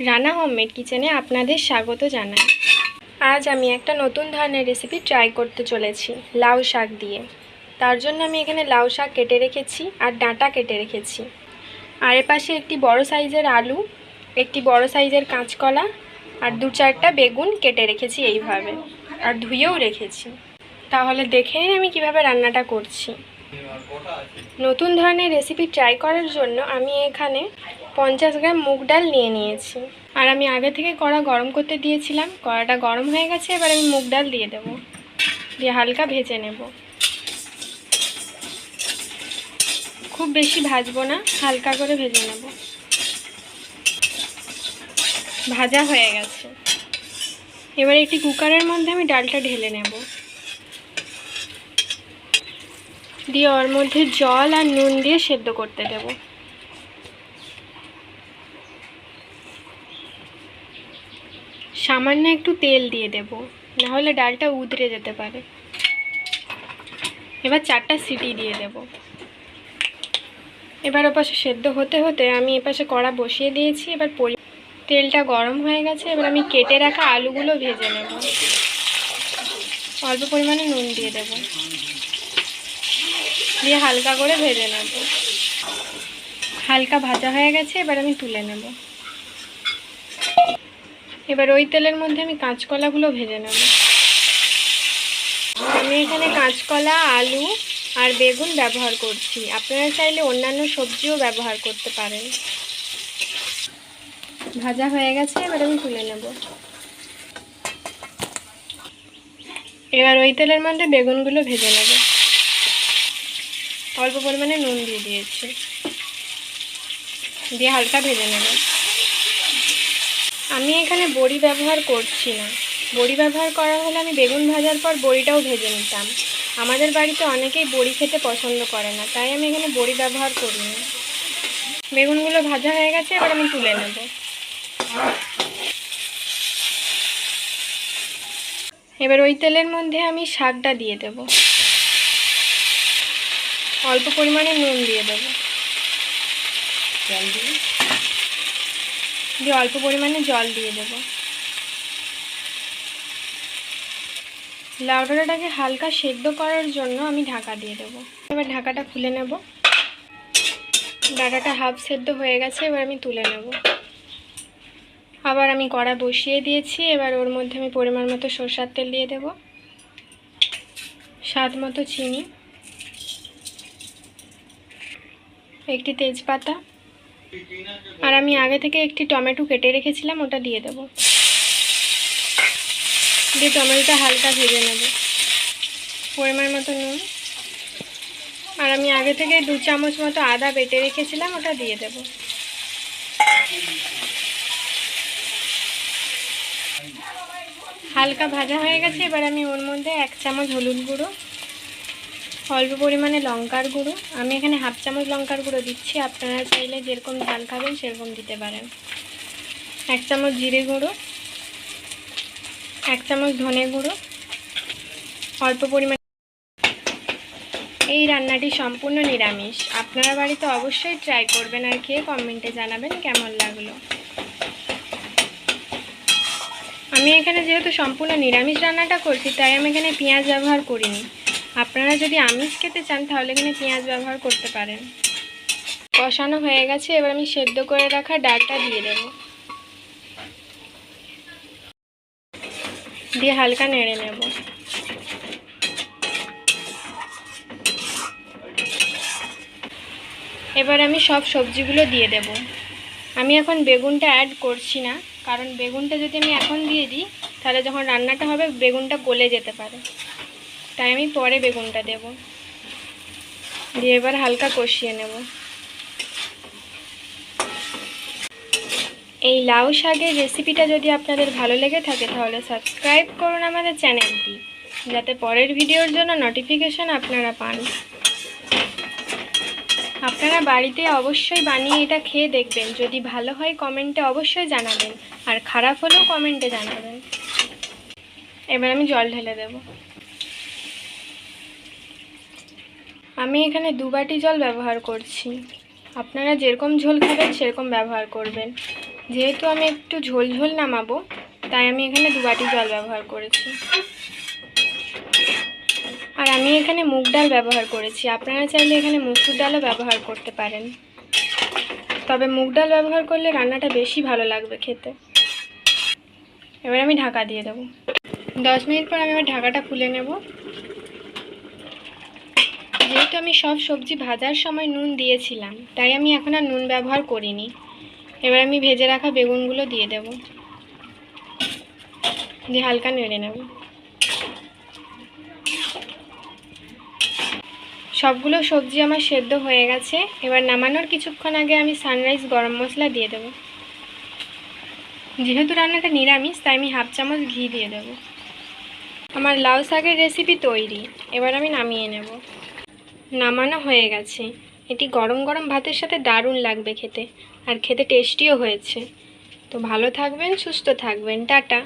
Rana homemade কিচেনে আপনাদের স্বাগত জানাই। আজ আমি একটা নতুন ধরনের রেসিপি ট্রাই করতে চলেছি লাউ শাক দিয়ে। তার জন্য আমি এখানে লাউ শাক কেটে রেখেছি আর ডাঁটা কেটে রেখেছি। আর এপাশে একটি বড় সাইজের আলু, একটি বড় সাইজের কাঁচকলা আর 2-4টা বেগুন কেটে রেখেছি এইভাবে, আর ধুয়েও রেখেছি। তাহলে দেখে নিন আমি কিভাবে রান্নাটা করছি। নতুন ধরনের রেসিপি ট্রাই করার জন্য আমি এখানে 50 গ্রাম মুগ ডাল নিয়ে নিয়েছি। আর আমি আগে থেকে কড়া গরম করতে দিয়েছিলাম। কড়াটা গরম হয়ে গেছে, এবার আমি মুগ ডাল দিয়ে দেব, দিয়ে হালকা ভেজে নেব। খুব বেশি ভাজবো না, হালকা করে ভেজে নেব। ভাজা হয়ে গেছে, এবার একটি কুকারের মধ্যে আমি ডালটা ঢেলে নেব, দিয়ে ওর মধ্যে জল আর নুন দিয়ে সেদ্ধ করতে দেব। সামান্য একটু তেল দিয়ে দেব, নাহলে ডালটা উতরে যেতে পারে। এবার 4টা সিটি দিয়ে দেব। এবার ওপাশে সেদ্ধ হতে হতে আমি এপাশে কড়া বসিয়ে দিয়েছি। এবার তেলটা গরম হয়ে গেছে, এবার আমি কেটে রাখা আলুগুলো ভেজে নেব। অল্প পরিমাণে নুন দিয়ে দেব, দিয়ে হালকা করে ভেজে নেব। হালকা ভাজা হয়ে গেছে, এবার আমি তুলে নেব। এবার ওই তেলের মধ্যে আমি কাঁচকলাগুলো ভেজে নেব। আমি এখানে কাঁচকলা, আলু আর বেগুন ব্যবহার করছি। আপনারা চাইলে অন্যান্য সবজিও ব্যবহার করতে পারেন। ভাজা হয়ে গেছে, এবার আমি তুলে নেব। এবার ওই তেলের মধ্যে বেগুনগুলো ভেজে নেব। অল্প পরিমাণে নুন দিয়ে দিয়েছি, দিয়ে হালকা ভেজে নেব। আমি এখানে বড়ি ব্যবহার করছি না। বড়ি ব্যবহার করা হলে আমি বেগুন ভাজার পর বড়িটাও ভেজে নিতাম। আমাদের বাড়িতে অনেকেই বড়ি খেতে পছন্দ করে না, তাই আমি এখানে বড়ি ব্যবহার করিনি। বেগুনগুলো ভাজা হয়ে গেছে, এবার আমি তুলে নেব। এবার ওই তেলের মধ্যে আমি শাকটা দিয়ে দেব। অল্প পরিমাণে নুন দিয়ে দেব, দিয়ে অল্প পরিমাণে জল দিয়ে দেব। লাউ ডাঁটাটাকে হালকা সেদ্ধ করার জন্য আমি ঢাকা দিয়ে দেব। এবার ঢাকাটা খুলে নেব। ডাঁটাটা হাফ সেদ্ধ হয়ে গেছে, এবার আমি তুলে নেব। আবার আমি কড়া বসিয়ে দিয়েছি। এবার ওর মধ্যে আমি পরিমাণ মতো সরষের তেল দিয়ে দেব, স্বাদ মতো চিনি, একটি তেজপাতা, আর আমি আগে থেকে একটি টমেটো কেটে রেখেছিলাম, ওটা দিয়ে দেব। দিয়ে টমেটোটা হালকা ভেজে নেব। পরিমাণ মতো নুন, আর আমি আগে থেকে 2 চামচ মতো আদা বেটে রেখেছিলাম, ওটা দিয়ে দেব। হালকা ভাজা হয়ে গেছে, এবার আমি ওর মধ্যে 1 চামচ হলুদ গুঁড়ো, অল্প পরিমাণে লঙ্কার গুঁড়ো, আমি এখানে হাফ চামচ লঙ্কার গুঁড়ো দিচ্ছি। আপনারা চাইলে যেরকম ঝাল খাবেন সেরকম দিতে পারেন। 1 চামচ জিরে গুঁড়ো, 1 চামচ ধনে গুঁড়ো, অল্প পরিমাণে। এই রান্নাটি সম্পূর্ণ নিরামিষ। আপনারা বাড়িতে অবশ্যই ট্রাই করবেন আর খেয়ে কমেন্টে জানাবেন কেমন লাগলো। আমি এখানে যেহেতু সম্পূর্ণ নিরামিষ রান্নাটা করছি, তাই আমি এখানে পেঁয়াজ ব্যবহার করিনি। আপনারা যদি আমিষ খেতে চান তাহলে এখানে পেঁয়াজ ব্যবহার করতে পারেন। কষানো হয়ে গেছে, এবার আমি সেদ্ধ করে রাখা ডালটা দিয়ে দেব, দিয়ে হালকা নেড়ে নেব। এবার আমি সব সবজিগুলো দিয়ে দেব। আমি এখন বেগুনটা অ্যাড করছি না, কারণ বেগুনটা যদি আমি এখন দিয়ে দিই তাহলে যখন রান্নাটা হবে বেগুনটা গলে যেতে পারে, তাই আমি পরে বেগুনটা দেব। দিয়ে এবার হালকা কষিয়ে নেব। এই লাউ শাকের রেসিপিটা যদি আপনাদের ভালো লেগে থাকে তাহলে সাবস্ক্রাইব করুন আমাদের চ্যানেলটি, যাতে পরের ভিডিওর জন্য নোটিফিকেশন আপনারা পান। আপনারা বাড়িতে অবশ্যই বানিয়ে এটা খেয়ে দেখবেন। যদি ভালো হয় কমেন্টে অবশ্যই জানাবেন, আর খারাপ হলেও কমেন্টে জানাবেন। এবার আমি জল ঢেলে দেব। আমি এখানে 2 বাটি জল ব্যবহার করছি। আপনারা যেরকম ঝোল খাবেন সেরকম ব্যবহার করবেন। যেহেতু আমি একটু ঝোল ঝোল নামাবো, তাই আমি এখানে 2 বাটি জল ব্যবহার করেছি। আর আমি এখানে মুগ ডাল ব্যবহার করেছি, আপনারা চাইলে এখানে মসুর ডালও ব্যবহার করতে পারেন, তবে মুগ ডাল ব্যবহার করলে রান্নাটা বেশি ভালো লাগবে খেতে। এবার আমি ঢাকা দিয়ে দেবো। 10 মিনিট পর আমি এবার ঢাকাটা খুলে নেব। যেহেতু আমি সব সবজি ভাজার সময় নুন দিয়েছিলাম, তাই আমি এখন আর নুন ব্যবহার করিনি। এবার আমি ভেজে রাখা বেগুনগুলো দিয়ে দেব, দিয়ে হালকা নেড়ে নেব। সবগুলো সবজি আমার সেদ্ধ হয়ে গেছে। এবার নামানোর কিছুক্ষণ আগে আমি সানরাইজ গরম মশলা দিয়ে দেব। যেহেতু রান্নাটা নিরামিষ, তাই আমি 1/2 চামচ ঘি দিয়ে দেব। আমার লাউ শাকের রেসিপি তৈরি। এবার আমি নামিয়ে নেব। নামানো হয়ে গেছে। এটি গরম গরম ভাতের সাথে দারুণ লাগবে খেতে, আর খেতে টেস্টিও হয়েছে। তো ভালো থাকবেন, সুস্থ থাকবেন, টাটা।